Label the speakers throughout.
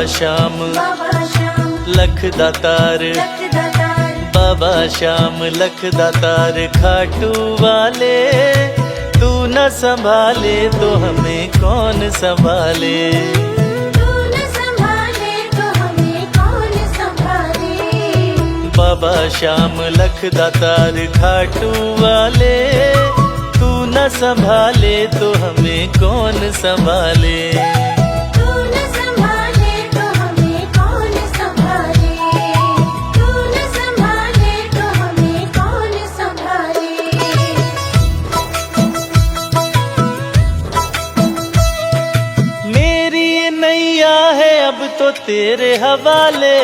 Speaker 1: श्याम लख दातार, बाबा श्याम लख दातार खाटू वाले। तू न संभाले तो हमें कौन संभाले। बाबा श्याम लख दातार खाटू वाले। तू न संभाले तो हमें कौन संभाले। मेरी ये नैया है अब तो तेरे हवाले।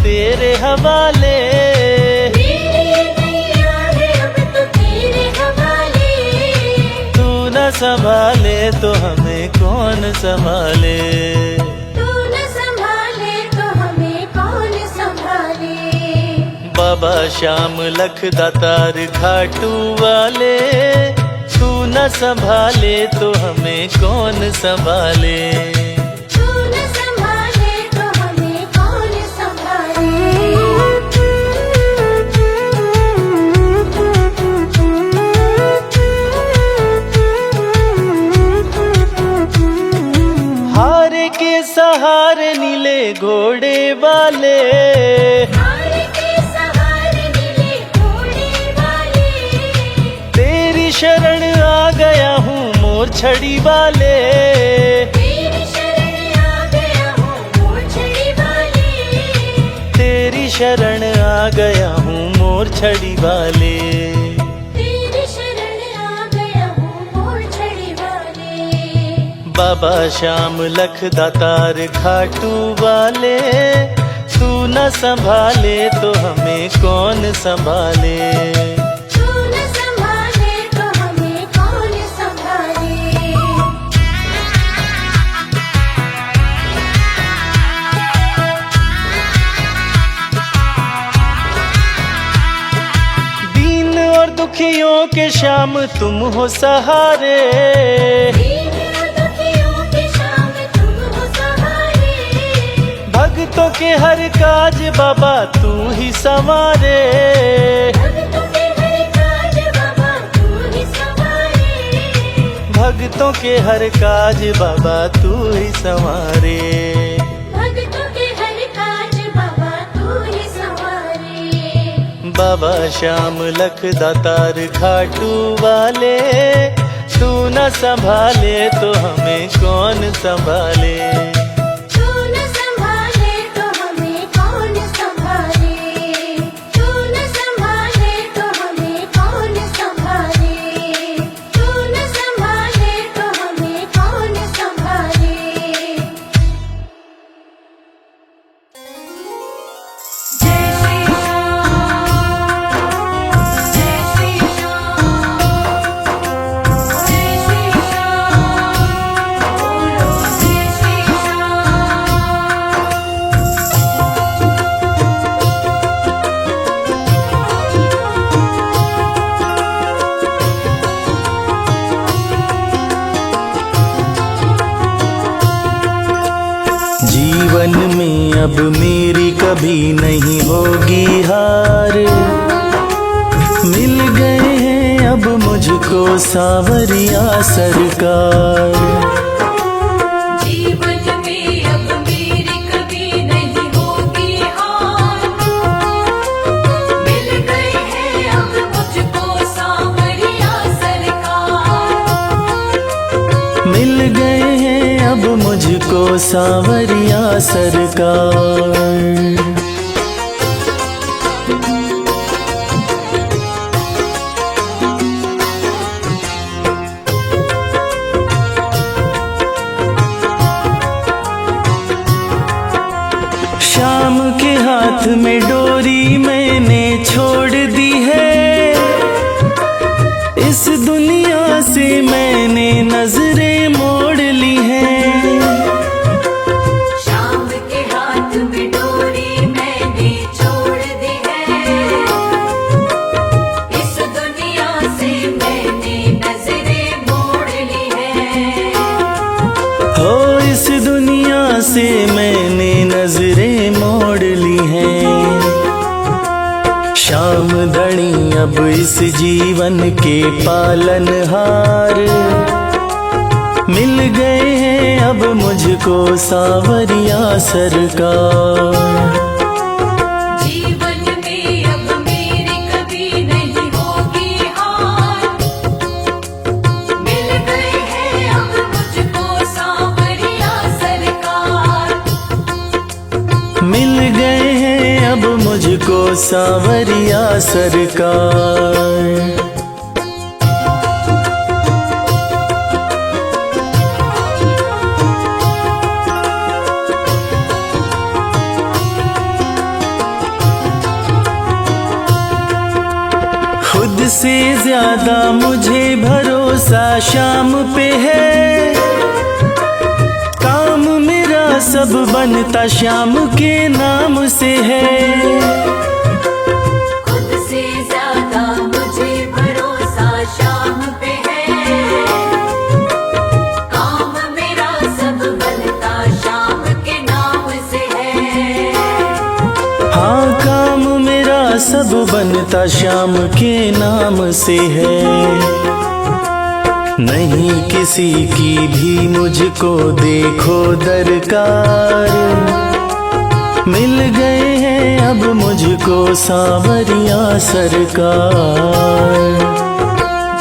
Speaker 1: तेरे हवाले, तू न संभाले तो हमें कौन संभाले। बाबा श्याम लख दातार खाटू वाले। तू न संभाले तो हमें कौन संभाले। सहारे नीले घोड़े वाले, तेरी शरण आ गया हूँ मोर छड़ी वाले। तेरी शरण आ गया हूँ मोर छड़ी वाले। बाबा श्याम लख दातार खाटू वाले। तू न संभाले तो हमें कौन संभाले। दीन और दुखियों के श्याम तुम हो सहारे। भक्तों के हर काज बाबा तू ही संवारे। भक्तों के हर काज बाबा तू ही संवारे। बाबा श्याम लख दातार खाटू वाले। तू न संभाले तो हमें कौन संभाले। जीवन में अब मेरी कभी नहीं होगी हार। मिल गए हैं अब मुझको सांवरिया सरकार।
Speaker 2: जीवन में अब मेरी कभी नहीं होगी हार। मिल गए हैं अब मुझको सांवरिया सरकार।
Speaker 1: मिल गए हैं अब मुझको सांवरिया सरकार। श्याम के हाथ में डोरी मैंने छोड़ दी है। इस दुनिया से मैंने नजरें मोड़ ली हैं।
Speaker 2: श्याम के हाथ में डोरी
Speaker 1: अब इस जीवन के पालनहार। मिल गए हैं अब मुझको सांवरिया सरकार।
Speaker 2: जीवन में अब मेरी कभी नहीं होगी हार। मिल गए हैं अब मुझको सांवरिया सरकार।
Speaker 1: मिल गए हैं अब मुझको सांवरिया सरकार। खुद से ज्यादा मुझे भरोसा शाम पे है। काम मेरा सब बनता शाम के नाम से है।
Speaker 2: खुद से ज्यादा मुझे भरोसा शाम पे है। काम मेरा सब बनता शाम के नाम से है।
Speaker 1: हाँ, काम मेरा सब बनता शाम के नाम से है। नहीं किसी की भी मुझको देखो दरकार। मिल गए हैं अब मुझको सांवरिया सरकार।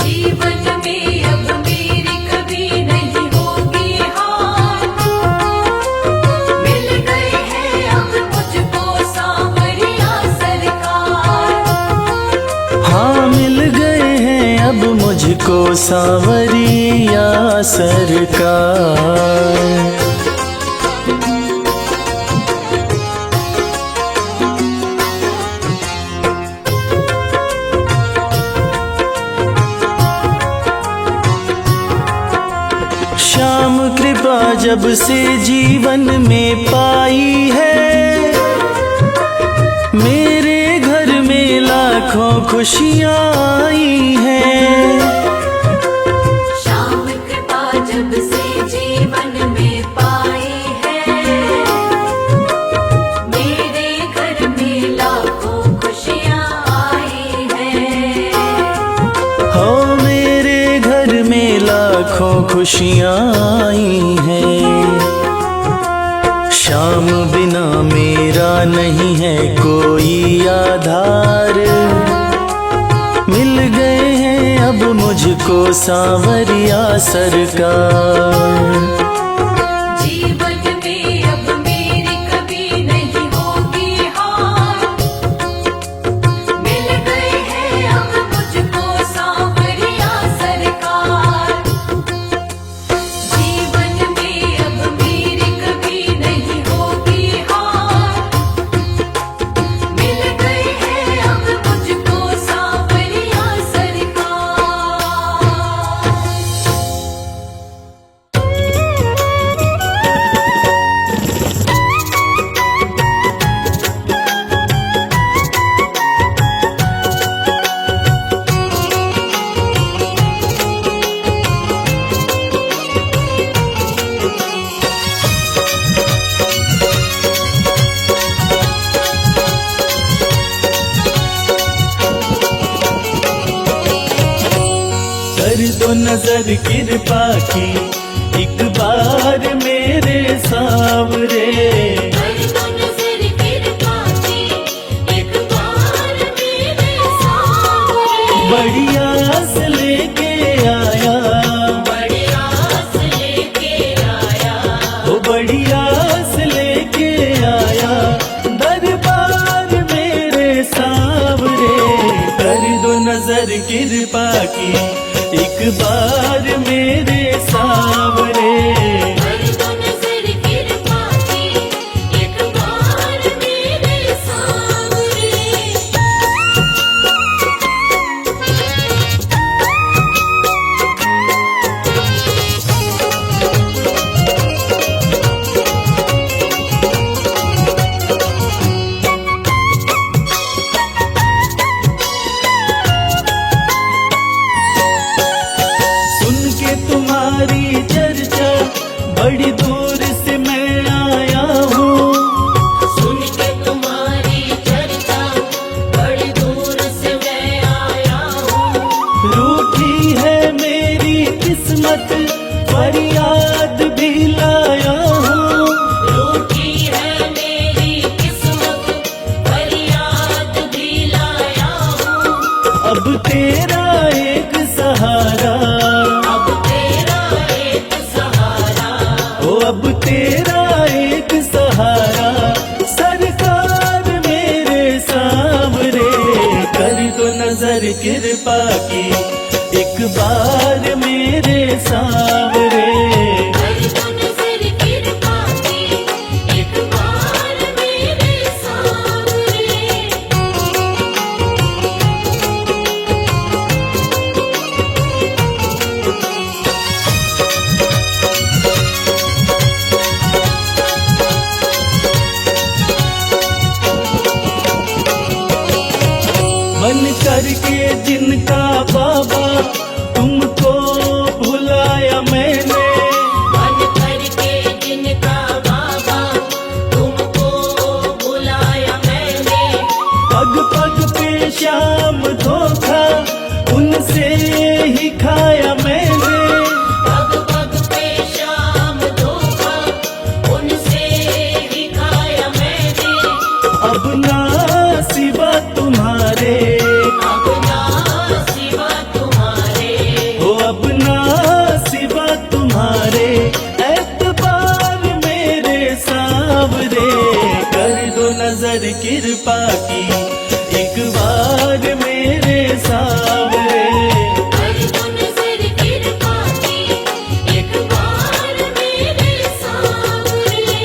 Speaker 2: जीवन में अब मेरी कभी नहीं होगी हार। मिल गए हैं अब मुझको सांवरिया सरकार।
Speaker 1: हाँ, मिल गए हैं अब मुझको सांवरिया सरकार। श्याम कृपा जब से जीवन में पाई है। मेरे घर में लाखों खुशियाँ आई हैं।
Speaker 2: श्याम कृपा जब से जीवन में पाई है। मेरे घर में लाखों खुशियाँ आई हैं।
Speaker 1: हो, मेरे घर में लाखों खुशियाँ आई हैं। श्याम बिना मेरा नहीं है कोई आधार। मिल गए हैं अब मुझको सांवरिया सरकार।
Speaker 2: जीवन में अब मेरी कभी नहीं होगी हार। मिल गए हैं अब मुझको सांवरिया सरकार। जीवन में अब मेरी कभी नहीं होगी हार। मिल गए हैं अब मुझको सांवरिया सरकार।
Speaker 1: कर दो नजर कृपा की एक बार मेरे सांवरे।
Speaker 2: कर दो नजर कृपा की एक बार मेरे सांवरे।
Speaker 1: बड़ी आस लेके आया।
Speaker 2: बड़ी आस लेके आया।
Speaker 1: वो बड़ी आस लेके आया दरबार मेरे सांवरे। कर दो नजर कृपा की एक बार मेरे सांवरे।
Speaker 2: कर दो नजर कृपा की एक बार मेरे सांवरे।
Speaker 1: सुन के तुम्हारा तेरा एक सहारा,
Speaker 2: अब तेरा एक सहारा,
Speaker 1: ओ अब तेरा एक सहारा, सरकार मेरे सांवरे, कर दो नजर कृपा की एक बार मेरे सांवरे।
Speaker 2: कर दो नजर कृपा की एक बार मेरे सांवरे।
Speaker 1: मन करके जिनका बाबा तुमको भुलाया मैंने,
Speaker 2: मन करके जिनका बाबा तुमको बुलाया मैंने,
Speaker 1: पग पग पे शाम धोखा उनसे ही खाया मैंने।
Speaker 2: पग पग पे शाम धोखा उनसे ही खाया मैंने।
Speaker 1: अब ना सिवा तुम्हारे,
Speaker 2: अब ना सिवा तुम्हारे,
Speaker 1: हो अब ना सिवा तुम्हारे, एतबार मेरे सांवरे, कर दो नजर कृपा की एक बार मेरे सांवरे।
Speaker 2: कर दो नजर कृपा की एक बार मेरे सांवरे।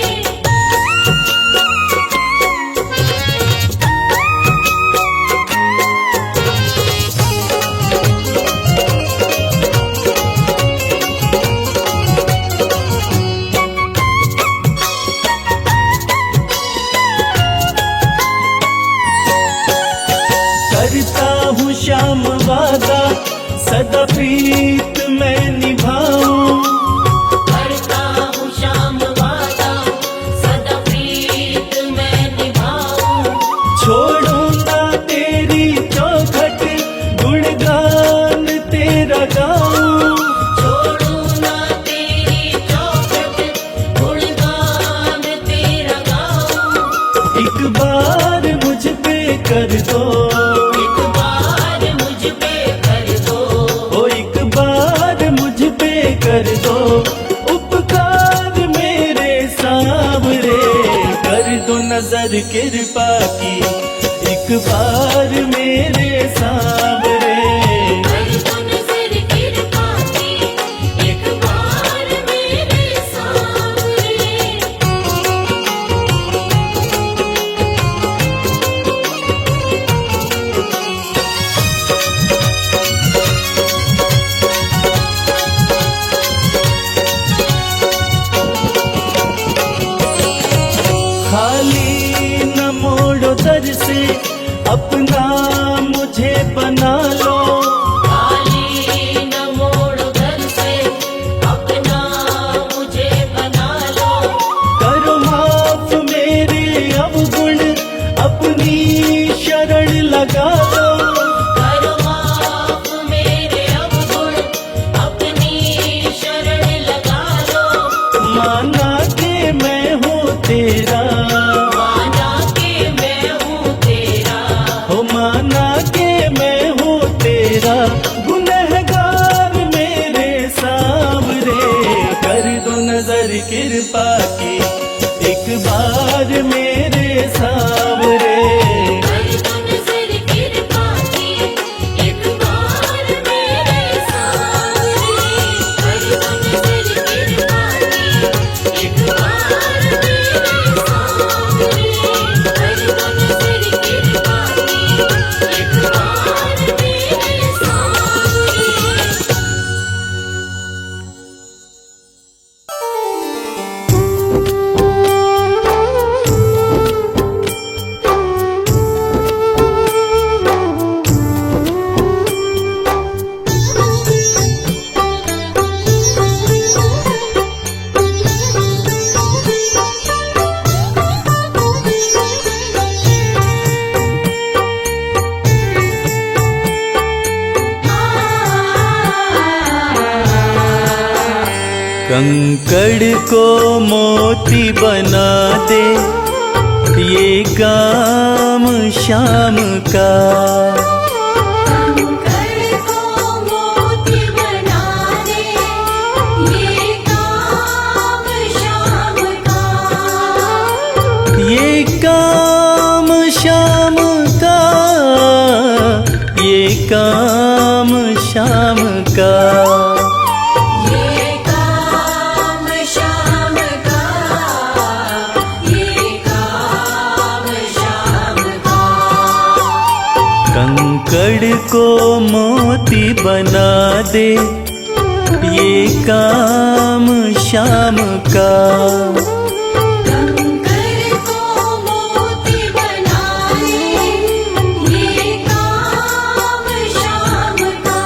Speaker 1: करता हूँ श्याम वादा सदा प्रीत मैं निभाऊं,
Speaker 2: करता हूँ श्याम वादा सदा प्रीत मैं निभाऊं।
Speaker 1: छोड़ू ना तेरी चौखट गुणगान तेरा गाऊं।
Speaker 2: छोड़ू ना तेरी चौखट गुणगान तेरा गाऊं।
Speaker 1: एक बार मुझ पे कर दो,
Speaker 2: एक बार मुझ पे कर दो,
Speaker 1: ओ एक बार मुझ पे कर दो, उपकार मेरे सांवरे, कर दो नजर कृपा की एक बार मेरे सांवरे।
Speaker 2: कर दो नजर कृपा की एक बार मेरे सांवरे।
Speaker 1: खाली न मोड़ो दर से अपना मुझे बना लो,
Speaker 2: खाली न मोड़ो दर से अपना मुझे बना लो।
Speaker 1: करो माफ मेरे अवगुण अपनी शरण लगा लो।
Speaker 2: करो माफ मेरे अवगुण अपनी शरण लगा लो।
Speaker 1: माना कि मैं हूँ तेरा,
Speaker 2: माना कि मैं हूँ तेरा,
Speaker 1: हो माना कि मैं हूँ तेरा, गुनहगार मेरे सांवरे, कर दो नजर कृपा की एक बार मेरे सांवरे।
Speaker 2: कर दो नजर कृपा की एक बार मेरे सांवरे। कर दो नजर कृपा की एक बार मेरे सांवरे। कर दो नजर कृपा की एक बार मेरे सांवरे।
Speaker 1: कंकड़ को मोती बना दे ये काम शाम का।
Speaker 2: कंकड़
Speaker 1: कंकड़ को मोती बना दे, ये काम शाम का।
Speaker 2: कंकर को मोती बना दे, ये काम शाम का।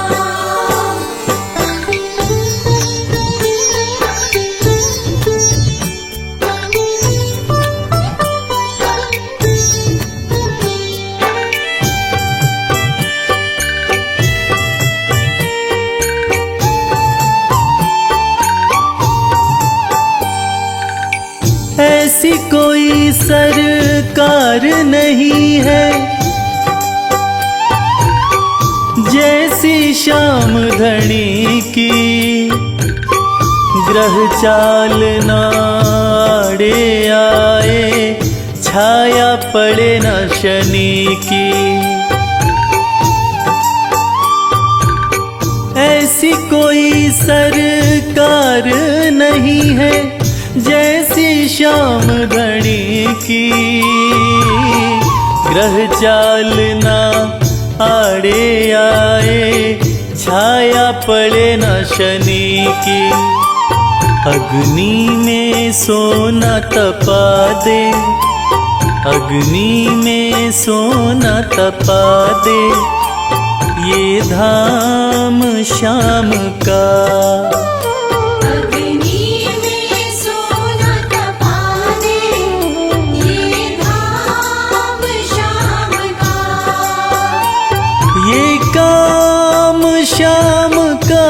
Speaker 1: ऐसी कोई सरकार नहीं है जैसी श्याम धनी की, ग्रह चाल नाड़े आए, छाया पड़े न शनि की। ऐसी कोई सरकार नहीं है जैसी श्याम धनी की, ग्रह चाल ना आड़े आए, छाया पड़े न शनि की। अग्नि में सोना तपा दे, अग्नि में सोना तपा दे, ये धाम श्याम का।
Speaker 2: अग्नि में सोना तपा दे, ये धाम श्याम का।
Speaker 1: ये काम श्याम का,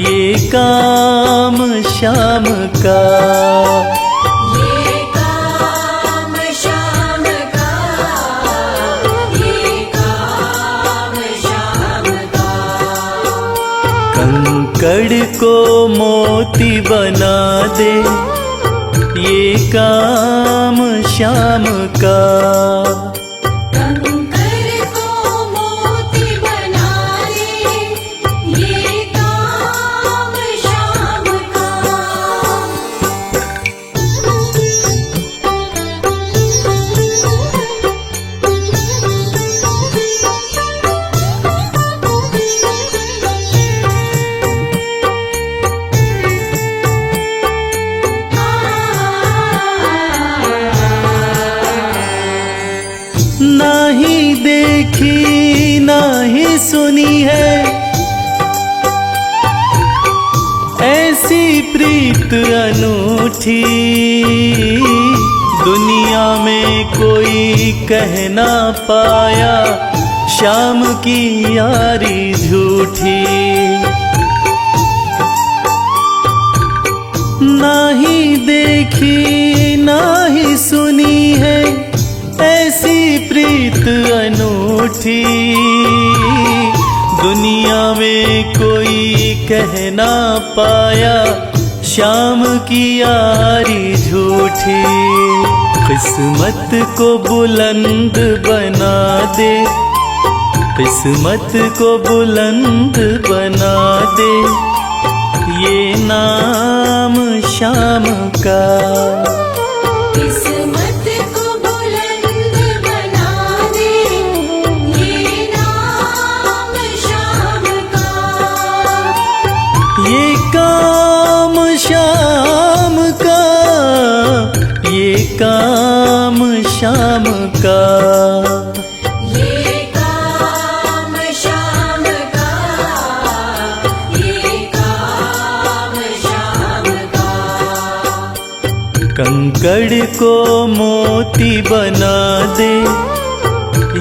Speaker 1: ये काम श्याम का।
Speaker 2: ये काम श्याम का, ये काम श्याम का।
Speaker 1: कंकड़ को मोती बना दे, ये काम श्याम का।
Speaker 2: कंकर को मोती बना दे, ये काम श्याम का।
Speaker 1: नाही देखी नाही सुनी है ऐसी प्रीत अनूठी, दुनिया में कोई कह ना पाया श्याम की यारी झूठी। नाही देखी नाही सुनी है ऐसी प्रीत अनूठी, दुनिया में कोई कह ना पाया श्याम की यारी झूठी। किस्मत को बुलंद बना दे, किस्मत को बुलंद बना दे, ये नाम श्याम का।
Speaker 2: किस्मत को बुलंद बना दे, ये नाम श्याम का।
Speaker 1: ये काम श्याम का, ये काम श्याम का।
Speaker 2: ये काम श्याम का, ये काम श्याम का।
Speaker 1: कंकड़ को मोती बना दे,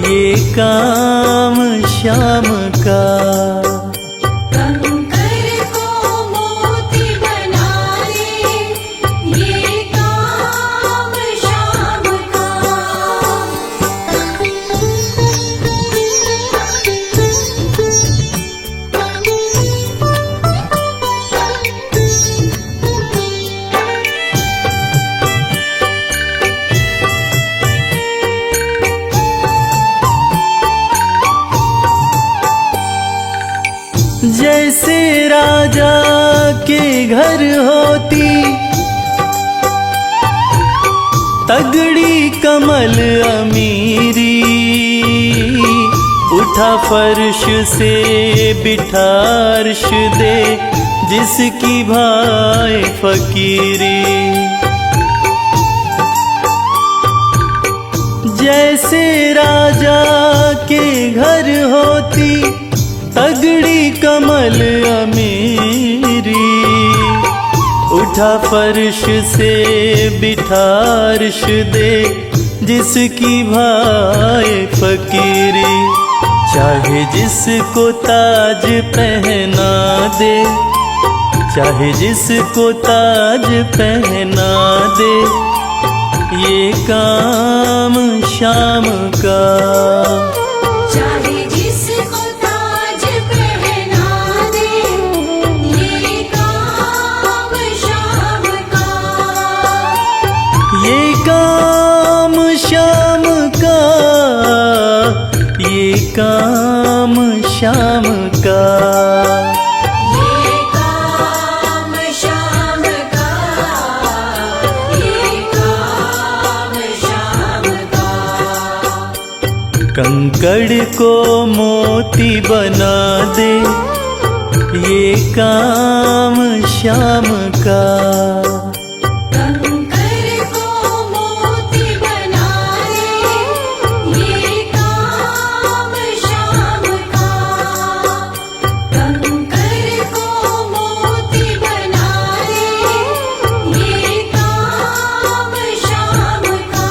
Speaker 1: ये काम श्याम का।
Speaker 2: कंकर को मोती बना दे, ये काम श्याम का। जैसे राजा के घर होती तगड़ी कमल अमीरी,
Speaker 1: उठा फर्श से बिठा अर्श दे, जिसकी भाई फकीरी। जैसे राजा के घर होती तगड़ी कमल अमीरी, उठा फर्श से बिठा अर्श दे, जिसकी भाई फकीरी। चाहे जिसको ताज पहना दे, चाहे जिसको ताज पहना दे, ये काम शाम का।
Speaker 2: चाहे जिसको ताज पहना दे, ये काम शाम का।
Speaker 1: ये काम शाम का, ये काम शाम का।
Speaker 2: ये काम शाम का, ये काम शाम का।
Speaker 1: कंकड़ को मोती बना दे, ये काम शाम का।
Speaker 2: कंकर को मोती बना दे, ये काम शाम का। कंकर को मोती बना दे, ये काम शाम का।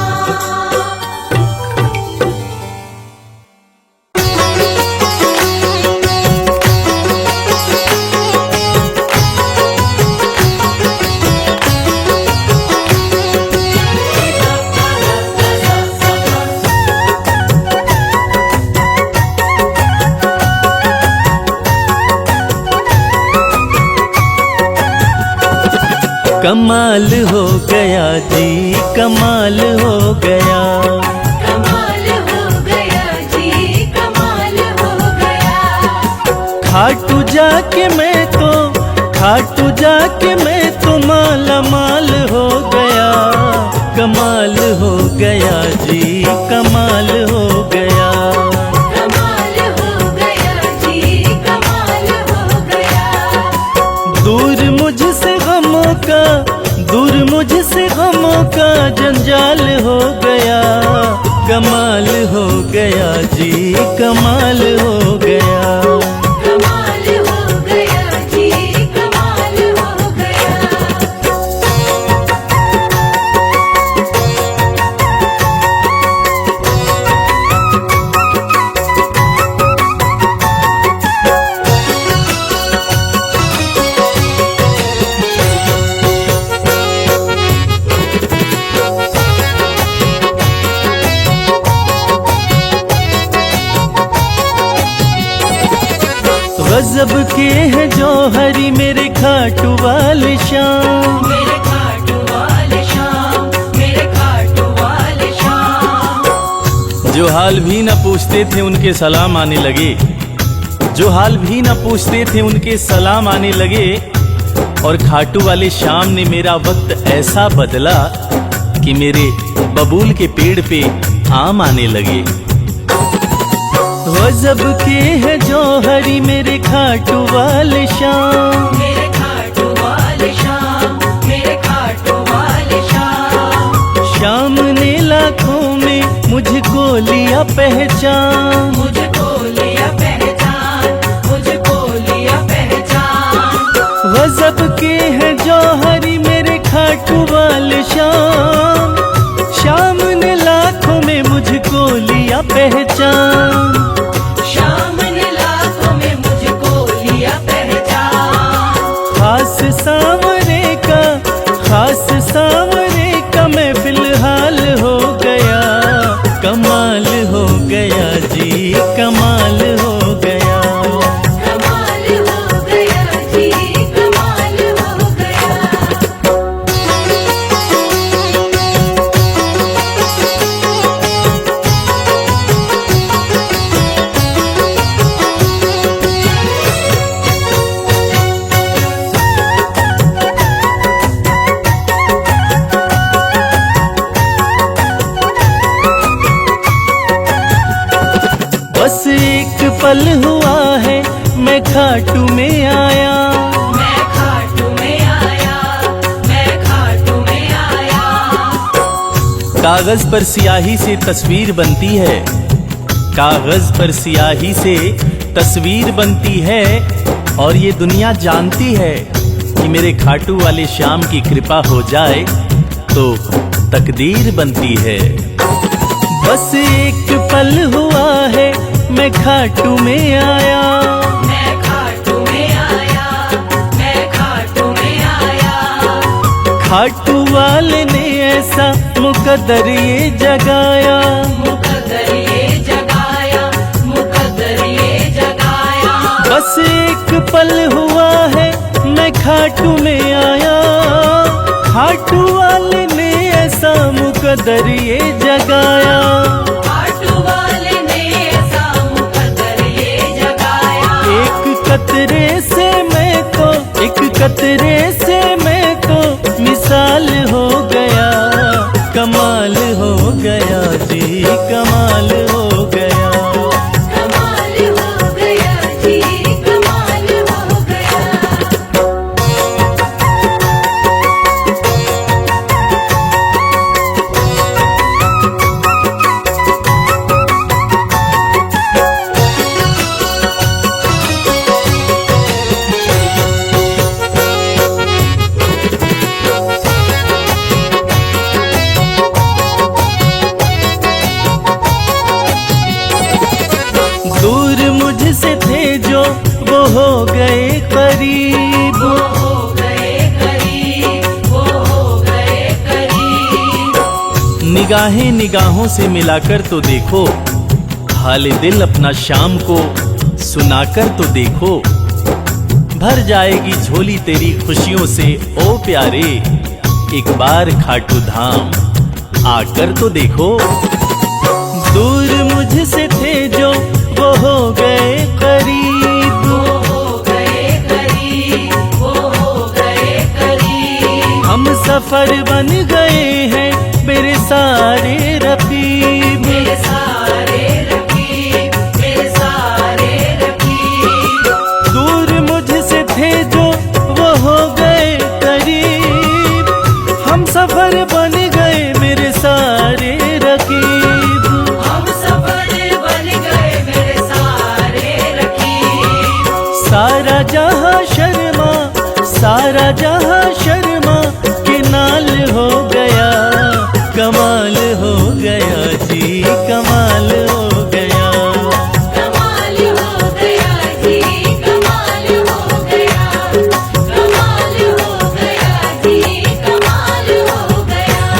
Speaker 1: कमाल हो गया जी, कमाल हो गया।
Speaker 2: कमाल हो गया जी, कमाल हो गया।
Speaker 1: खाटू जाके मैं तो, खाटू जाके मैं तो माला माल हो गया। कमाल हो गया जी, कमाल हो गया।
Speaker 2: कमाल हो गया जी, कमाल हो गया।
Speaker 1: दूर मुझसे गमों का, दूर मुझसे गमों का जंजाल हो गया। कमाल हो गया जी, कमाल हो गया।
Speaker 2: कमाल हो गया जी, कमाल हो गया।
Speaker 1: गजब के हैं जौहरी मेरे खाटू वाले शाम।
Speaker 2: मेरे खाटू वाले शाम, मेरे खाटू वाले शाम।
Speaker 1: जो हाल भी न पूछते थे उनके सलाम आने लगे, जो हाल भी न पूछते थे उनके सलाम आने लगे। और खाटू वाले शाम ने मेरा वक्त ऐसा बदला कि मेरे बबूल के पेड़ पे आम आने लगे। गजब के हैं जौहरी मेरे खाटू वाले शाम।
Speaker 2: मेरे खाटू वाले शाम, मेरे खाटू वाले शाम।
Speaker 1: शाम ने लाखों में मुझको लिया पहचान,
Speaker 2: मुझको लिया पहचान, मुझको लिया पहचान।
Speaker 1: गजब के हैं जौहरी मेरे खाटू वाले शाम। शाम ने लाखों में मुझको लिया पहचान।
Speaker 2: शाम ने लाखों में मुझको लिया पहचान।
Speaker 1: खास सांवरे का, खास सांवरे का मैं फिलहाल हो गया। कमाल हो गया जी, कमाल हो गया।
Speaker 2: कमाल हो गया जी, कमाल हो गया।
Speaker 1: बस एक पल हुआ है मैं खाटू में आया,
Speaker 2: मैं खाटू में आया, मैं खाटू में आया।
Speaker 1: कागज पर स्याही से तस्वीर बनती है, कागज पर स्याही से तस्वीर बनती है, और ये दुनिया जानती है कि मेरे खाटू वाले श्याम की कृपा हो जाए तो तकदीर बनती है। बस एक पल हुआ है मैं खाटू में आया,
Speaker 2: मैं खाटू में आया, मैं खाटू में आया।
Speaker 1: खाटू वाले ने ऐसा मुकद्दर ये जगाया,
Speaker 2: मुकद्दर ये जगाया, मुकद्दर ये जगाया।
Speaker 1: बस एक पल हुआ है मैं खाटू में आया, खाटू वाले ने ऐसा मुकद्दर ये जगाया।
Speaker 2: खाटू वाले ने ऐसा मुकद्दर ये जगाया।
Speaker 1: एक कतरे से मैं तो, एक कतरे से मैं तो मिसाल हो गया, कमाल हो गया जी, कमाल हो गया।
Speaker 2: कमाल हो गया जी, कमाल हो गया।
Speaker 1: दूर मुझसे थे जो वो हो गए करीब,
Speaker 2: वो हो गए करीब, वो हो गए करीब।
Speaker 1: निगाहें निगाहों से मिलाकर तो देखो, हाल दिल अपना शाम को सुनाकर तो देखो। भर जाएगी झोली तेरी खुशियों से ओ प्यारे, एक बार खाटू धाम आकर तो देखो। दूर मुझसे थे जो वो हो गए करीब,
Speaker 2: वो हो गए करीब, वो हो गए करीब।
Speaker 1: हम सफर बन गए हैं मेरे सारे रकीब,
Speaker 2: मेरे सारे रकीब, मेरे सारे रकीब।
Speaker 1: दूर मुझसे थे जो वो हो गए करीब, हम सफर बन गए मेरे सारे रकीब।
Speaker 2: हम सफर बन गए मेरे सारे रकीब।
Speaker 1: सारा जहां शर्मा, सारा जहां शर्मा के नाल हो गया, कमाल हो गया जी, कमाल हो गया।
Speaker 2: कमाल हो गया जी, कमाल हो गया। कमाल हो गया जी, कमाल हो गया।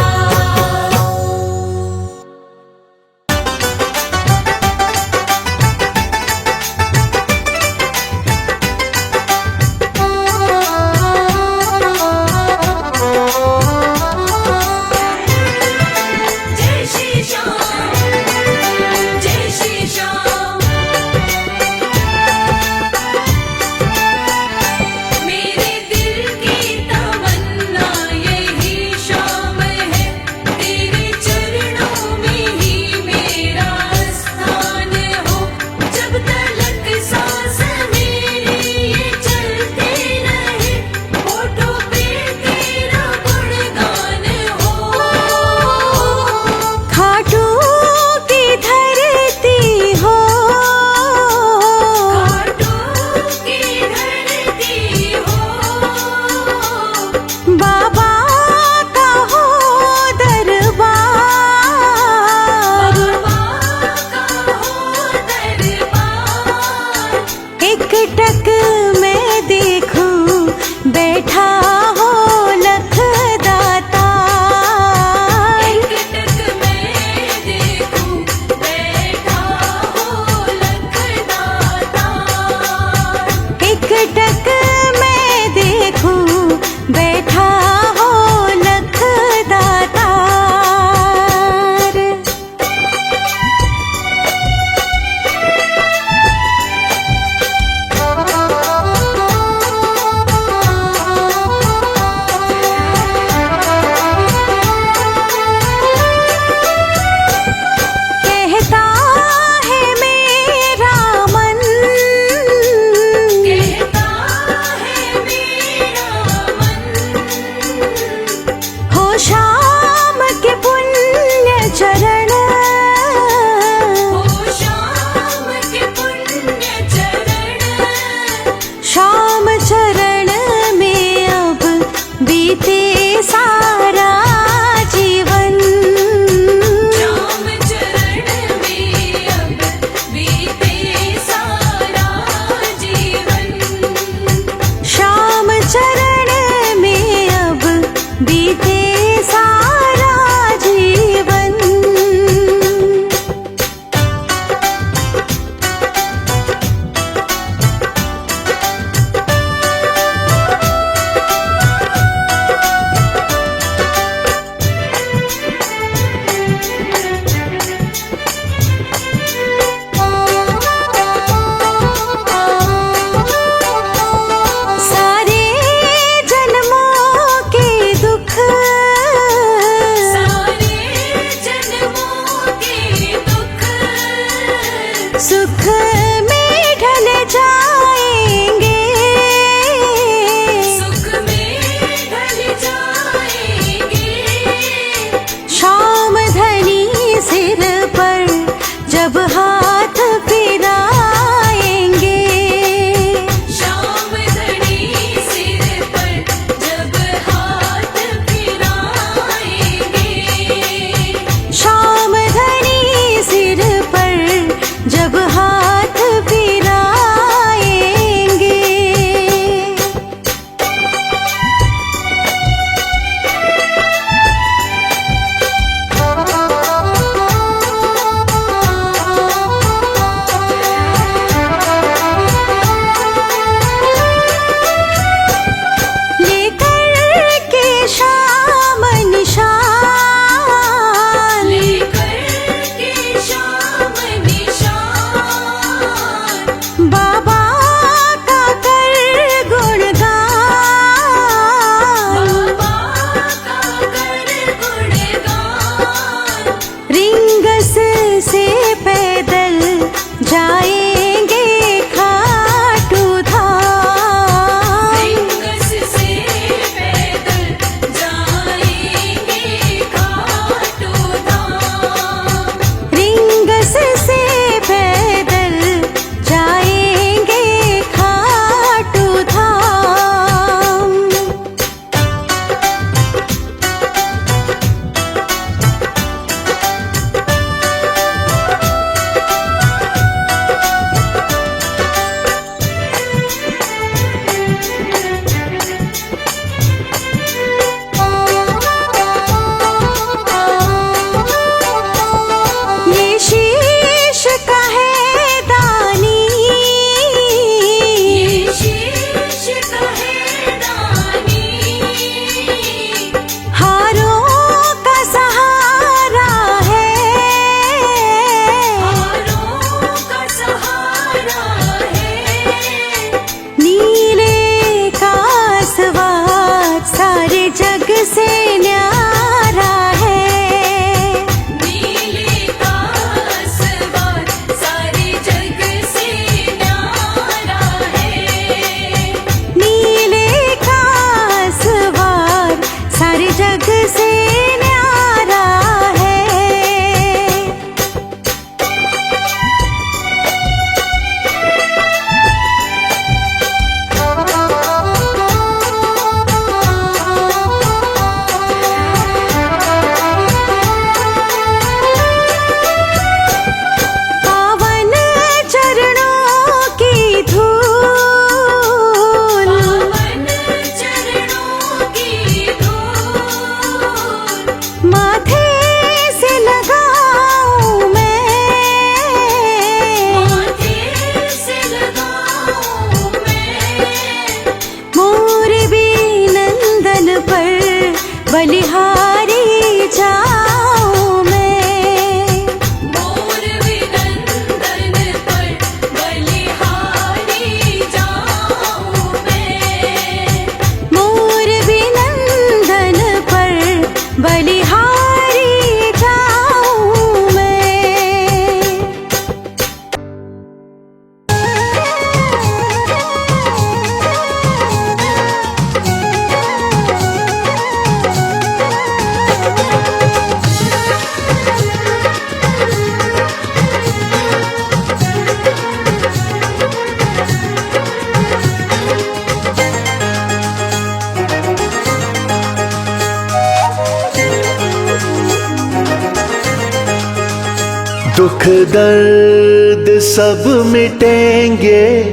Speaker 3: दर्द सब मिटेंगे,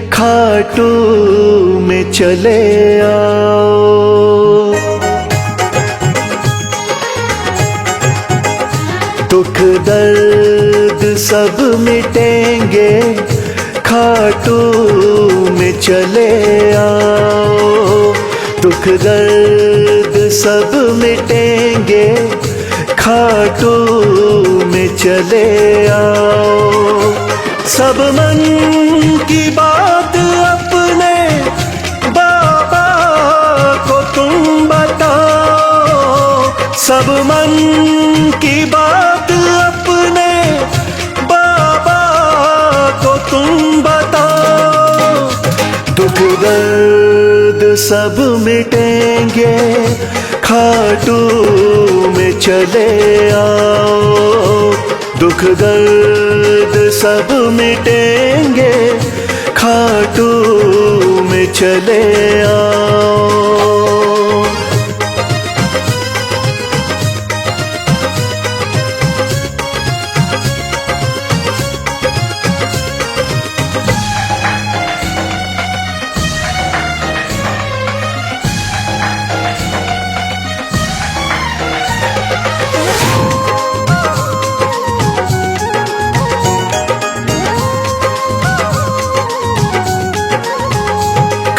Speaker 3: खाटू में चले आओ। दुख दर्द सब मिटेंगे, खाटू में चले आओ। दुख दर्द सब मिटेंगे, खाटू में चले आओ। सब मन की बात अपने बाबा को तुम बताओ। सब मन की बात अपने बाबा को तुम बताओ। दुख दर्द सब मिटेंगे, खाटू में चले आओ। दुख दर्द सब मिटेंगे, खाटू में चले आओ।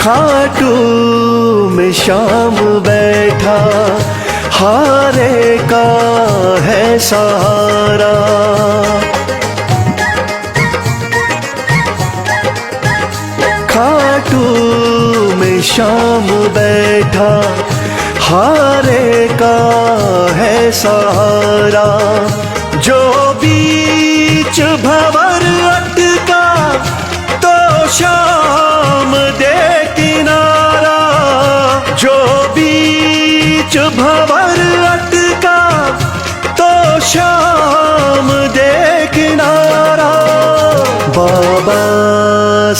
Speaker 3: खाटू में शाम बैठा, हारे का है सहारा। खाटू में शाम बैठा, हारे का है सहारा। जो बीच भंवर अटका, तो शाम दे किनारा। जो बीच भंवर अटका, तो शाम दे किनारा। बाबा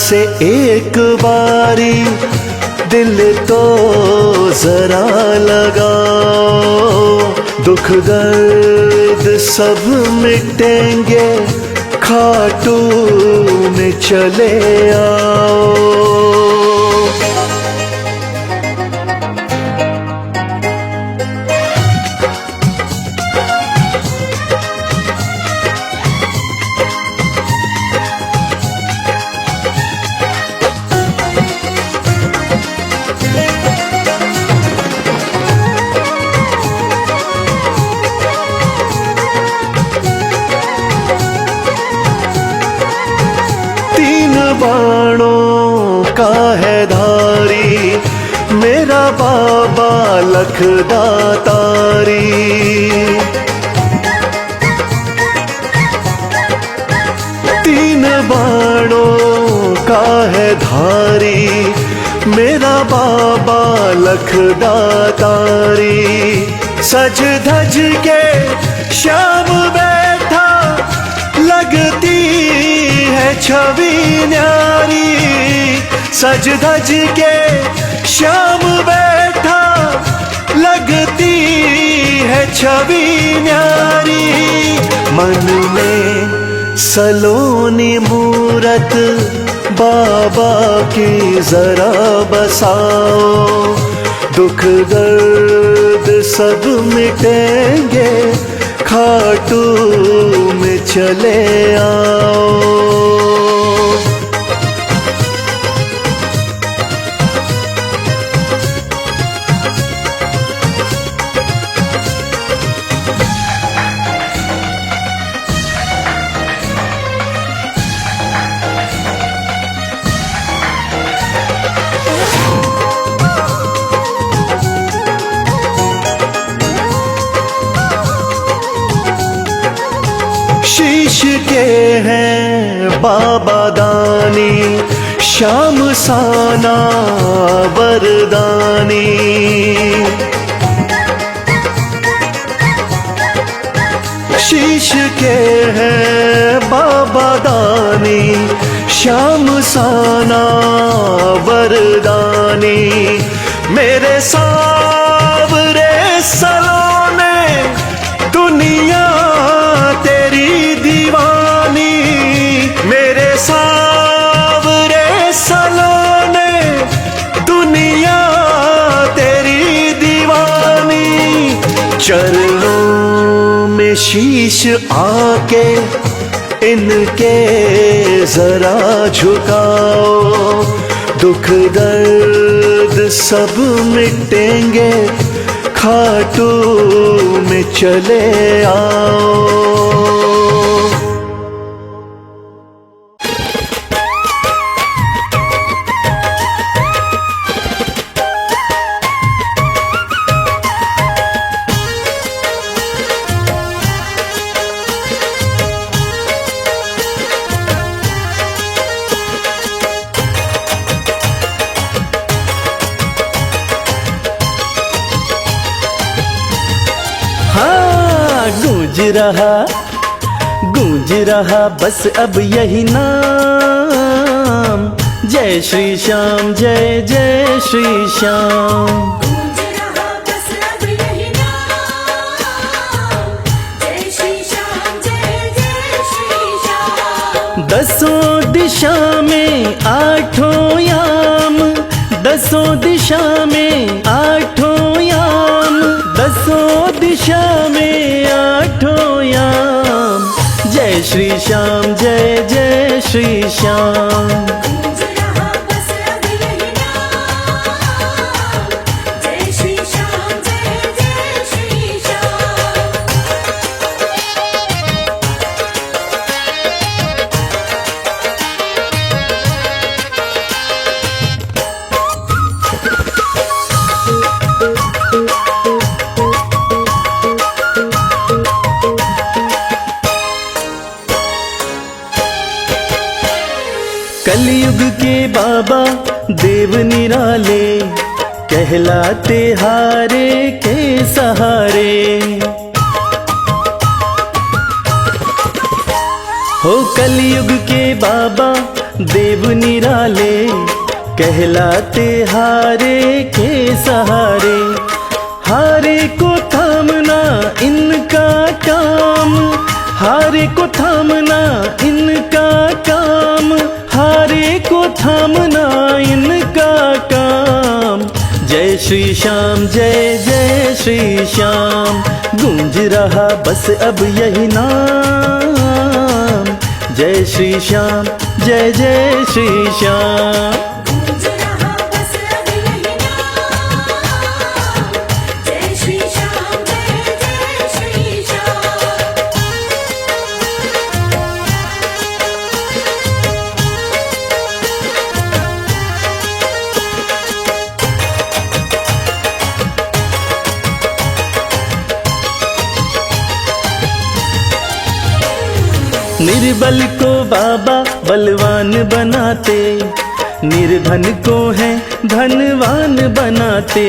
Speaker 3: से एक बारी दिल तो जरा लगाओ। दुख दर्द सब मिटेंगे, खाटू में चले आओ। बाणों का है धारी, मेरा बाबा लखदातारी। तीन बाणों का है धारी, मेरा बाबा लखदातारी। सज धज के शाम बैठा, लगती है छवि न्यारी। सज धज के शाम बैठा, लगती है छवि न्यारी। मन में सलोनी मूरत बाबा की जरा बसाओ। दुख दर्द सब मिटेंगे, खाटू में चले आओ। शीश के हैं बाबा दानी, श्याम साना वरदानी। शीश के हैं बाबा दानी, श्याम साना वरदानी। मेरे सावरे सलोने, दुनिया तेरी दीवानी। शीश आके इनके जरा झुकाओ, दुख दर्द सब मिटेंगे, खाटू में चले आओ।
Speaker 1: गूंज रहा बस अब यही नाम, जय श्री श्याम, जय जय श्री श्याम।
Speaker 2: गूंज रहा बस अब यही नाम, जय श्री श्याम, जय जय श्री श्याम।
Speaker 1: दसों दिशा में आठों याम, दसों दिशा में आठों याम, दसों दिशा में आठों याम, जय श्री श्याम, जय जय श्री श्याम।
Speaker 2: गूंज रहा बस अब यही नाम, जय श्री श्याम, जय जय श्री श्याम।
Speaker 1: कलयुग के बाबा देव निराले, कहलाते हारे के सहारे। हो कलयुग के बाबा देव निराले, कहलाते हारे के सहारे। हारे को थामना इनका काम, हारे को थामना इनका काम, हारे को थामना इनका काम। जय श्री श्याम, जय जय श्री श्याम। गूंज रहा बस अब यही नाम, जय श्री श्याम, जय जय श्री श्याम।
Speaker 2: गूंज रहा बस अब यही नाम, जय श्री श्याम, जय जय श्री श्याम।
Speaker 1: निर्बल को बाबा बलवान बनाते, निर्धन को है धनवान बनाते।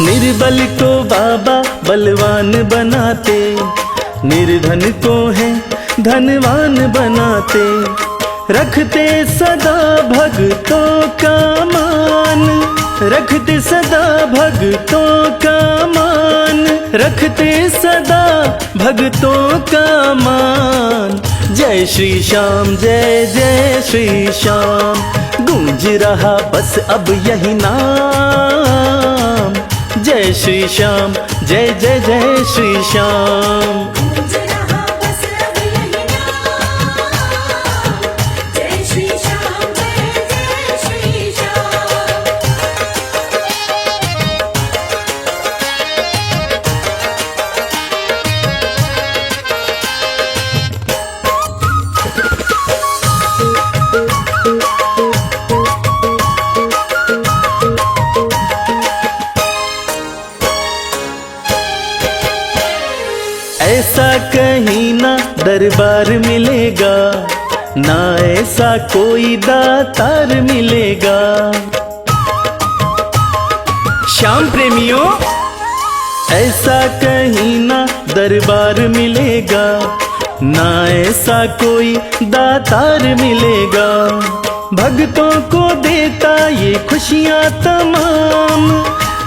Speaker 1: निर्बल को बाबा बलवान बनाते, निर्धन को है धनवान बनाते। रखते सदा भक्तों का मान, रखते सदा भक्तों का मान, रखते सदा भक्तों का मान। जय श्री श्याम, जय जय श्री श्याम। गूंज रहा बस अब यही नाम, जय श्री श्याम, जय जय जय श्री श्याम।
Speaker 2: गूंज रहा बस अब यही नाम, जय श्री श्याम, जय जय श्री श्याम।
Speaker 1: ऐसा कहीं ना दरबार मिलेगा, ना ऐसा कोई दातार मिलेगा। श्याम प्रेमियों, ऐसा कहीं ना दरबार मिलेगा, ना ऐसा कोई दातार मिलेगा। भक्तों को देता ये खुशियाँ तमाम,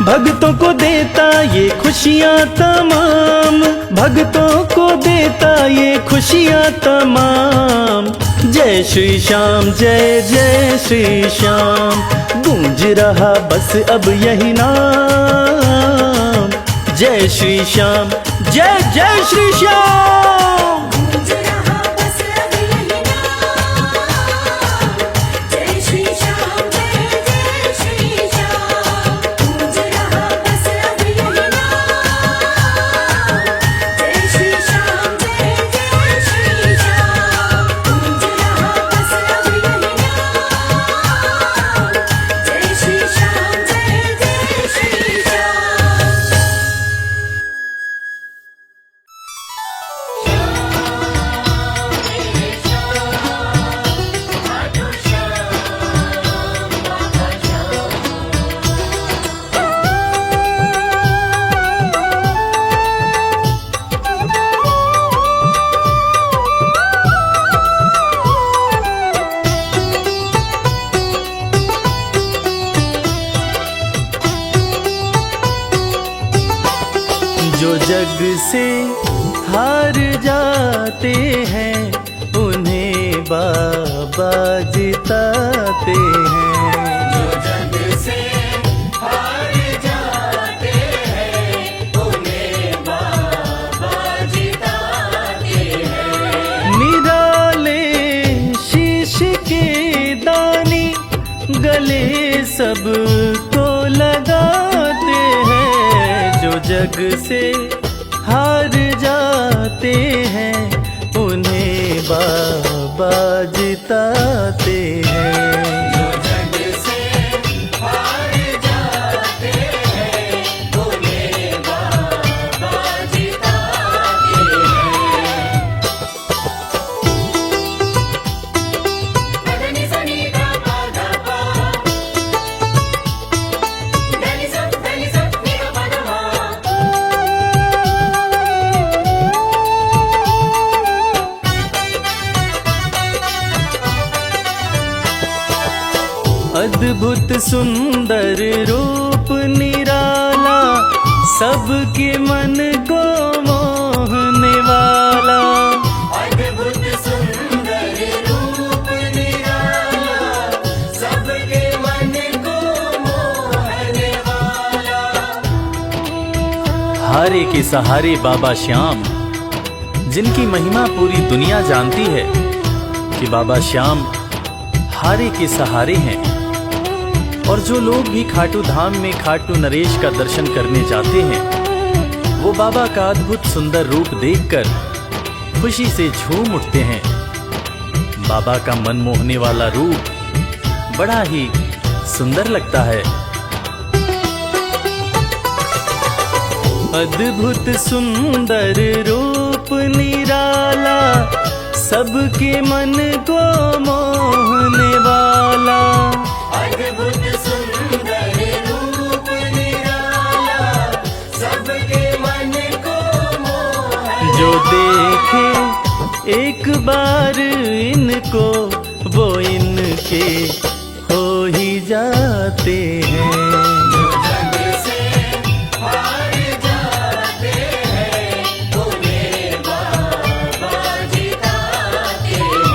Speaker 1: भक्तों को देता ये खुशियाँ तमाम, भक्तों को देता ये खुशियाँ तमाम। जय श्री श्याम, जय जय श्री श्याम। गूंज रहा बस अब यही नाम, श्याम, जय श्री श्याम, जय जय श्री श्याम।
Speaker 2: गूंज रहा बस अब यही नाम, जय श्री श्याम जय जय श्री श्याम। गूंज रहा बस अब यही नाम, जय श्री श्याम जय जय श्री श्याम। गूंज रहा बस अब यही नाम, जय श्री श्याम जय जय श्री श्याम।
Speaker 1: जो जग से हार जाते हैं उन्हें बाबा जिताते हैं।
Speaker 2: जो जग से हार जाते हैं उन्हें बाबा जिताते हैं।
Speaker 1: निराले शीश के दानी गले सबको लगाते हैं। जो जग से हार जाते हैं उन्हें बाबा जिताते हैं।
Speaker 2: जो जग से हार जाते हैं उन्हें बाबा जिताते हैं। पदनि सनि गा पा गा पा, धनि सा नि गा पा गा मा।
Speaker 1: अद्भुत सुंदर रूप निराला, सबके मन को मोहने वाला।
Speaker 2: अद्भुत सुंदर रूप निराला, सबके मन को मोहने वाला।
Speaker 1: हारे के सहारे बाबा श्याम, जिनकी महिमा पूरी दुनिया जानती है कि बाबा श्याम हारे के सहारे हैं। और जो लोग भी खाटू धाम में खाटू नरेश का दर्शन करने जाते हैं, वो बाबा का अद्भुत सुंदर रूप देखकर खुशी से झूम उठते हैं। बाबा का मन मोहने वाला रूप बड़ा ही सुंदर लगता है। अद्भुत सुंदर रूप निराला, सबके मन को मोहने वाला।
Speaker 2: अद्भुत सुंदर रूप निराला, सबके मन को मोहने।
Speaker 1: जो देखे एक बार इनको, वो इनके हो ही जाते हैं।
Speaker 2: जो जग से हार जाते हैं उन्हें बाबा जिताते हैं।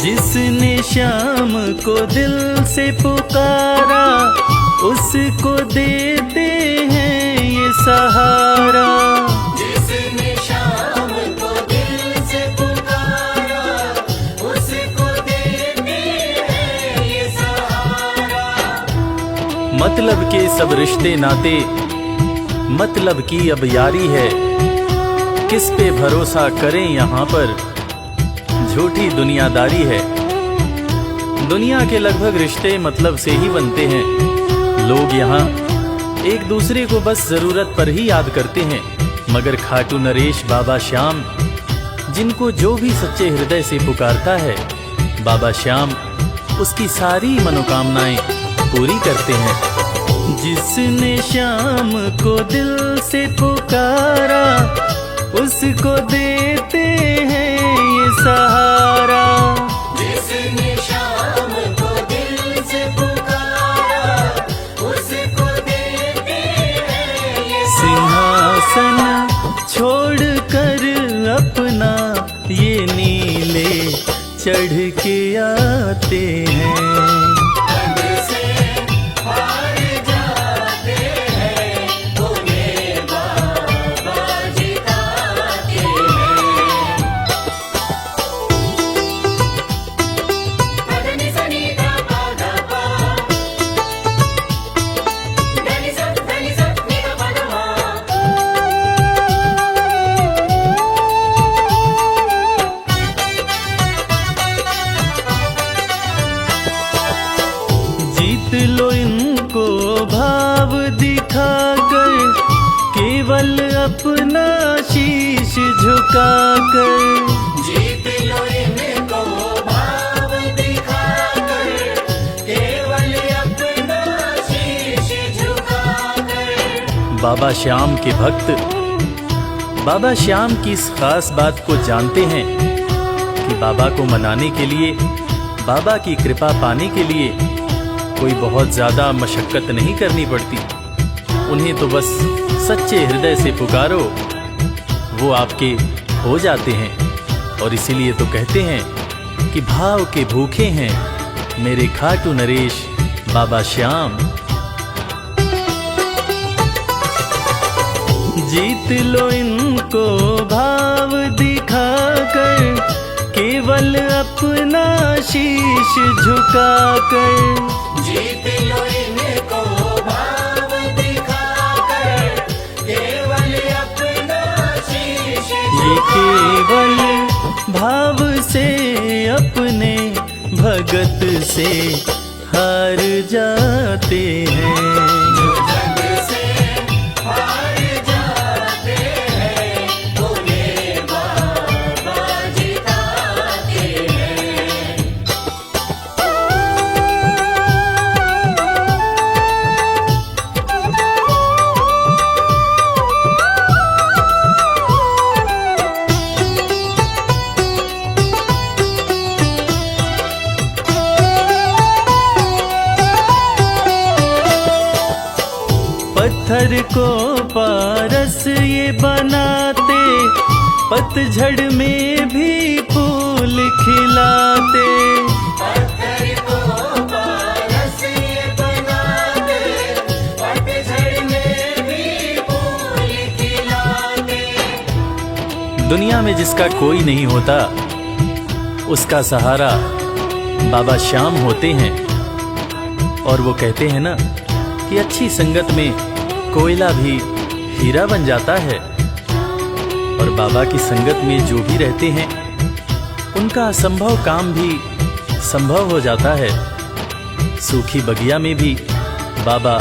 Speaker 1: जिसने श्याम को दिल से पुकारा, उसको देते हैं ये सहारा।
Speaker 2: जिसने शाम को दिल से पुकारा, उसको देते हैं ये सहारा।
Speaker 1: मतलब के सब रिश्ते नाते, मतलब की अब यारी है। किस पे भरोसा करें यहाँ पर, झूठी दुनियादारी है। दुनिया के लगभग रिश्ते मतलब से ही बनते हैं। लोग यहाँ एक दूसरे को बस जरूरत पर ही याद करते हैं, मगर खाटू नरेश बाबा श्याम, जिनको जो भी सच्चे हृदय से पुकारता है, बाबा श्याम उसकी सारी मनोकामनाएं पूरी करते हैं। जिसने श्याम को दिल से पुकारा, उसको देते हैं ये सहारा।
Speaker 2: जिसने शाम
Speaker 1: चढ़ के आते हैं। जीत लो इनको भाव दिखाकर, केवल अपना शीश झुकाकर।
Speaker 2: जीत लो इनको भाव दिखाकर, केवल अपना शीश झुकाकर।
Speaker 1: बाबा श्याम के भक्त बाबा श्याम की इस खास बात को जानते हैं कि बाबा को मनाने के लिए, बाबा की कृपा पाने के लिए कोई बहुत ज्यादा मशक्कत नहीं करनी पड़ती। उन्हें तो बस सच्चे हृदय से पुकारो, वो आपके हो जाते हैं। और इसीलिए तो कहते हैं कि भाव के भूखे हैं मेरे खाटू नरेश बाबा श्याम। जीत लो इनको भाव दिखाकर, केवल अपना शीश झुकाकर।
Speaker 2: जीत लो इनको भाव दिखाकर, केवल अपना शीश
Speaker 1: ये केवल भाव से अपने भगत से हार जाते हैं। पत्थर को पारस ये बनाते, पतझड़ में भी फूल खिलाते।
Speaker 2: पत्थर को पारस ये बनाते, पतझड़ में भी फूल खिलाते।
Speaker 1: दुनिया में जिसका कोई नहीं होता, उसका सहारा बाबा श्याम होते हैं। और वो कहते हैं ना कि अच्छी संगत में कोयला भी हीरा बन जाता है। और बाबा की संगत में जो भी रहते हैं, उनका असंभव काम भी संभव हो जाता है। सूखी बगिया में भी बाबा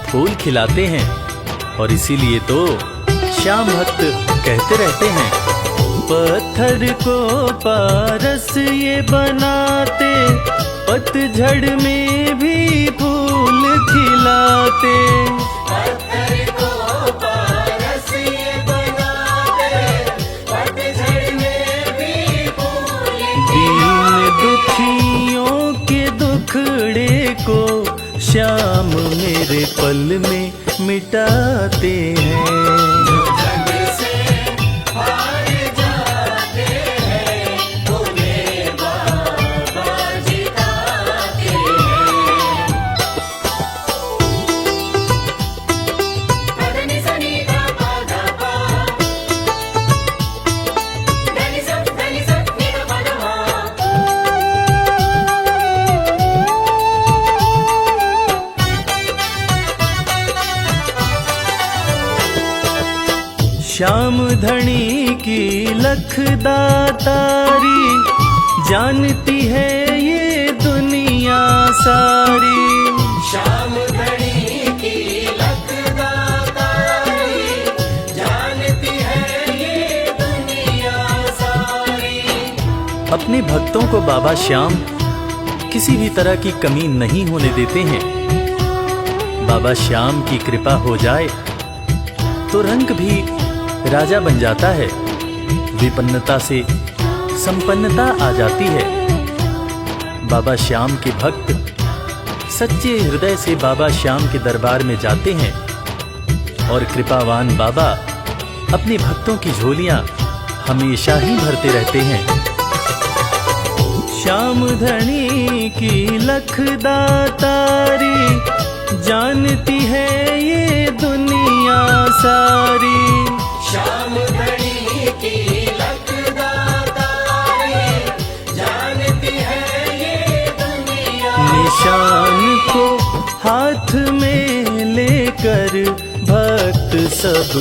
Speaker 1: फूल खिलाते हैं। और इसीलिए तो श्याम भक्त कहते रहते हैं, पत्थर को पारस ये बनाते, पतझड़ में भी फूल खिलाते।
Speaker 2: पत्थर को पारस ये बनाते, पतझड़ में भी फूल
Speaker 1: दीन दुखियों के दुखड़े को श्याम मेरे पल में मिटाते हैं। श्याम धनी की लखदातारी, जानती है ये दुनिया सारी।
Speaker 2: श्याम धनी की लखदातारी, जानती है ये दुनिया सारी।
Speaker 1: अपने भक्तों को बाबा श्याम किसी भी तरह की कमी नहीं होने देते हैं। बाबा श्याम की कृपा हो जाए तो रंग भी राजा बन जाता है, विपन्नता से संपन्नता आ जाती है। बाबा श्याम के भक्त सच्चे हृदय से बाबा श्याम के दरबार में जाते हैं और कृपावान बाबा अपने भक्तों की झोलियां हमेशा ही भरते रहते हैं। श्याम धनी की लखदातारी, जानती है ये दुनिया सारी।
Speaker 4: श्याम धनी की लखदातारी, जानती है ये दुनिया।
Speaker 1: निशान को हाथ में लेकर भक्त सब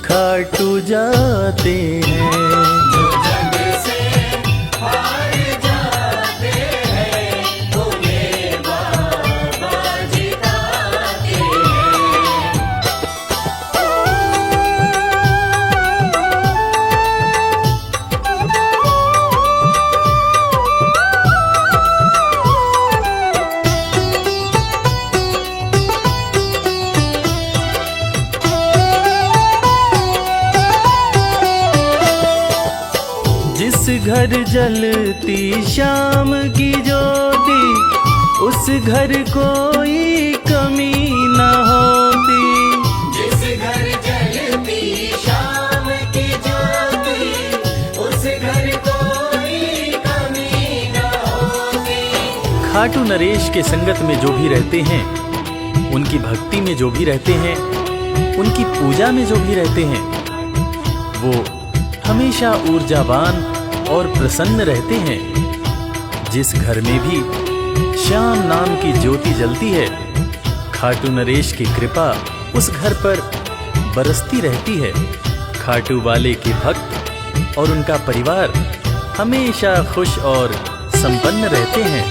Speaker 1: खाटू जाते हैं।
Speaker 4: जो जग से हार जाते हैं, उन्हें बाबा जिताते हैं।
Speaker 1: जिस घर जलती शाम की ज्योति, उस घर कोई कमी न होती।
Speaker 4: जिस घर जलती शाम की ज्योति, उस घर कोई कमी न होती।
Speaker 1: खाटू नरेश के संगत में जो भी रहते हैं, उनकी भक्ति में जो भी रहते हैं, उनकी पूजा में जो भी रहते हैं, वो हमेशा ऊर्जावान और प्रसन्न रहते हैं। जिस घर में भी श्याम नाम की ज्योति जलती है, खाटू नरेश की कृपा उस घर पर बरसती रहती है। खाटू वाले के भक्त और उनका परिवार हमेशा खुश और संपन्न रहते हैं।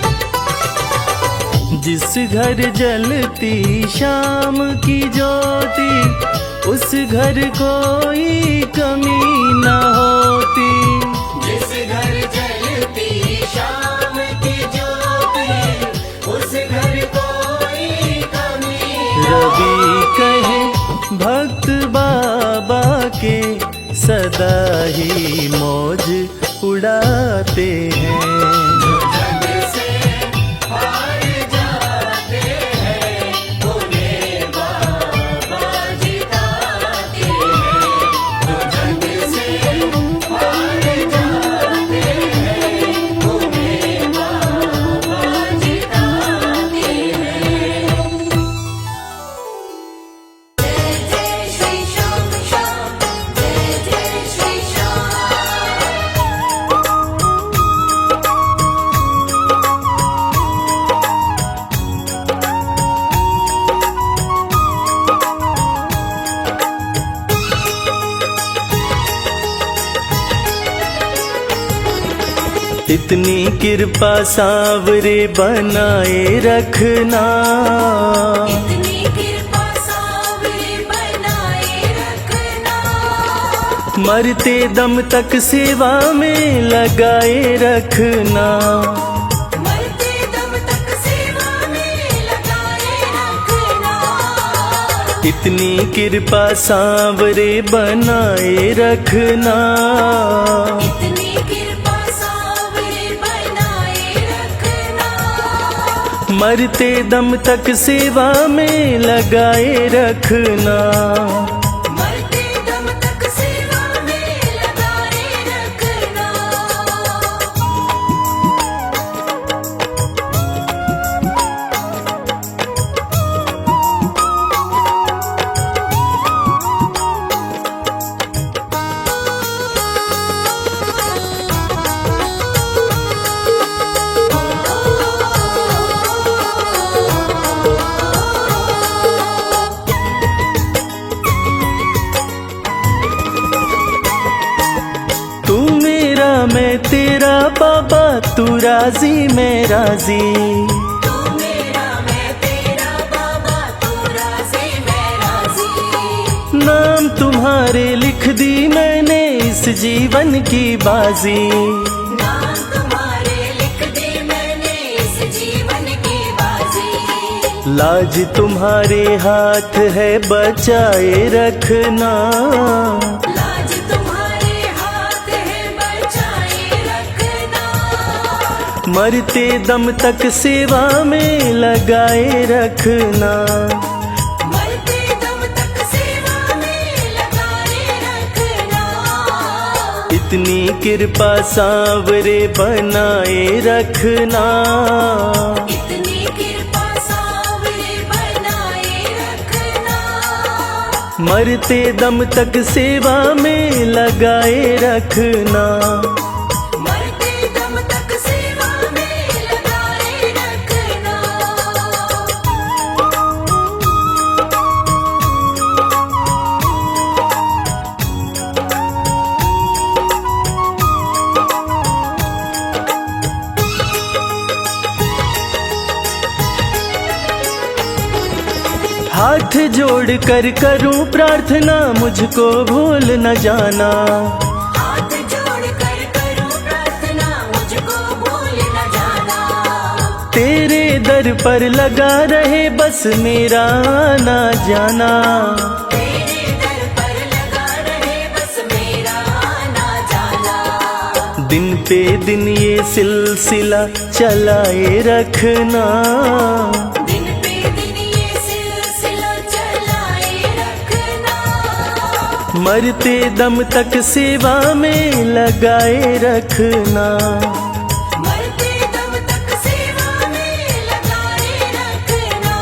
Speaker 1: जिस घर जलती शाम की ज्योति, उस घर कोई कमी न होती।
Speaker 4: जिस घर जलती शाम की ज्योति, उस घर कोई कमी न
Speaker 1: रवि कहे भक्त बाबा के, सदा ही मौज उड़ाते हैं।
Speaker 4: जो जग से हार जाते हैं, उन्हें बाबा जिताते हैं। जो जग से हार जाते हैं, उन्हें बाबा जिताते हैं।
Speaker 2: जय जय श्री श्याम श्याम, जय जय श्री श्याम।
Speaker 1: इतनी कृपा सांवरे बनाए रखना,
Speaker 2: इतनी कृपा सांवरे बनाए रखना।
Speaker 1: मरते दम तक सेवा में लगाए रखना।
Speaker 2: मरते दम तक सेवा में लगाए रखना।
Speaker 1: इतनी कृपा सांवरे बनाए रखना।
Speaker 2: इतनी कृपा सांवरे बनाए रखना।
Speaker 1: मरते दम तक सेवा में लगाए रखना।
Speaker 2: मरते दम तक सेवा में लगाए रखना।
Speaker 1: तू मेरा मैं तेरा बाबा, तू राजी मैं राजी।
Speaker 2: तू मेरा मैं तेरा बाबा, तू राजी मैं राजी।
Speaker 1: नाम तुम्हारे लिख दी मैंने इस जीवन की बाजी।
Speaker 2: नाम तुम्हारे लिख दे मैंने इस जीवन की बाजी।
Speaker 1: लाज तुम्हारे हाथ है बचाए रखना।
Speaker 2: लाज तुम्हारे हाथ है बचाए रखना।
Speaker 1: मरते दम तक सेवा में लगाए रखना।
Speaker 2: मरते दम तक सेवा में लगाए रखना।
Speaker 1: इतनी कृपा सांवरे बनाए रखना,
Speaker 2: इतनी कृपा सांवरे बनाए रखना।
Speaker 1: मरते दम तक सेवा में लगाए रखना।
Speaker 2: मरते दम तक सेवा में लगाए रखना।
Speaker 1: हाथ जोड़ कर करूं प्रार्थना, मुझको भूल न जाना।
Speaker 2: हाथ जोड़ कर करूं प्रार्थना, मुझको भूल न जाना।
Speaker 1: तेरे दर पर लगा रहे बस मेरा आना जाना।
Speaker 2: तेरे दर पर लगा रहे बस मेरा आना जाना।
Speaker 1: दिन पे दिन ये सिलसिला चलाए रखना।
Speaker 2: दिन पे दिन ये सिलसिला चलाए रखना।
Speaker 1: मरते दम तक सेवा में लगाए रखना।
Speaker 2: मरते दम तक सेवा में लगाए रखना।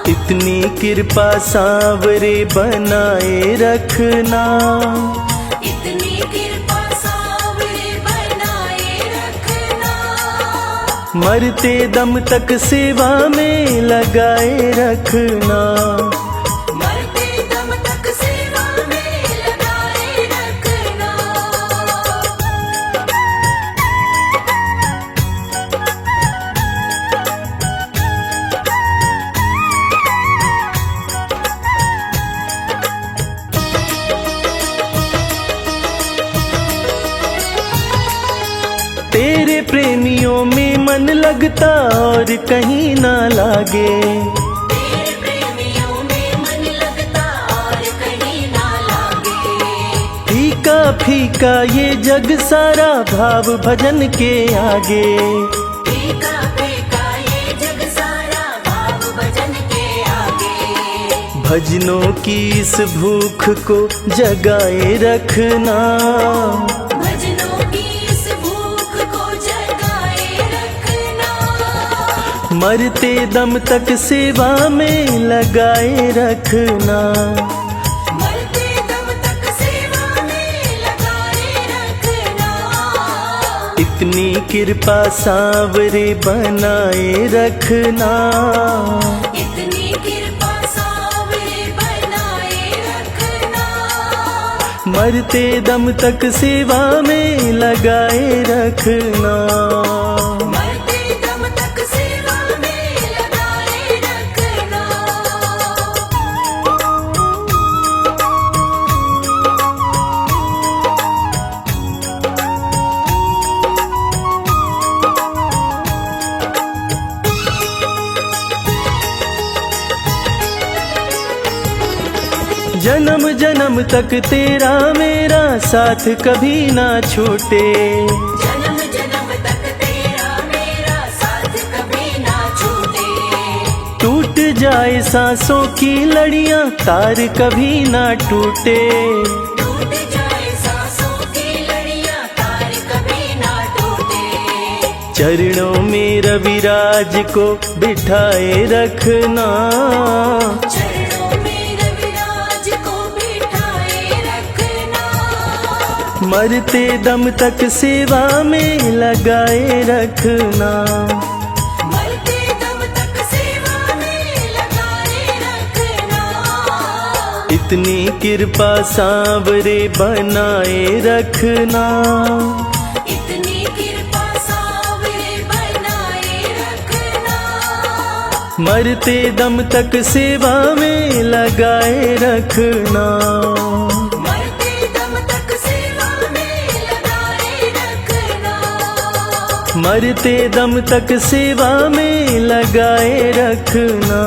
Speaker 1: इतनी कृपा सांवरे बनाए रखना।
Speaker 2: इतनी कृपा सांवरे बनाए रखना।
Speaker 1: मरते दम तक सेवा में लगाए रखना।
Speaker 2: मरते दम तक सेवा में लगाए रखना।
Speaker 1: तेरे प्रेमियों में मन लगता और कहीं ना लागे।
Speaker 2: तेरे प्रेमियों में मन लगता और कहीं ना लागे।
Speaker 1: फीका फीका ये जग सारा भाव भजन के आगे।
Speaker 2: फीका फीका ये जग सारा भाव भजन के आगे।
Speaker 1: भजनों की इस भूख को जगाए रखना।
Speaker 2: भजनों की इस भूख को जगाए रखना।
Speaker 1: मरते दम तक सेवा में लगाए रखना।
Speaker 2: मरते दम तक सेवा में लगाए रखना।
Speaker 1: इतनी कृपा सांवरे बनाए रखना।
Speaker 2: इतनी कृपा सांवरे बनाए रखना।
Speaker 1: मरते दम तक सेवा में लगाए रखना।
Speaker 2: मरते दम तक सेवा में लगाए रखना।
Speaker 1: जन्म जन्म तक तेरा मेरा साथ कभी ना छूटे।
Speaker 2: जन्म जन्म तक तेरा मेरा साथ कभी ना छूटे।
Speaker 1: टूट जाए सांसों की लड़ियां तार कभी ना टूटे।
Speaker 2: टूट जाए सांसों की लड़ियां तार कभी ना टूटे।
Speaker 1: चरणों में रविराज को बिठाए रखना।
Speaker 2: चरणों में रविराज को बिठाए रखना।
Speaker 1: मरते दम तक सेवा में लगाए रखना।
Speaker 2: मरते दम तक सेवा में लगाए रखना।
Speaker 1: इतनी कृपा सांवरे बनाए रखना।
Speaker 2: इतनी कृपा सांवरे बनाए रखना।
Speaker 1: मरते दम तक सेवा में लगाए रखना।
Speaker 2: मरते दम तक सेवा में लगाए रखना।
Speaker 1: मरते दम तक सेवा में लगाए रखना।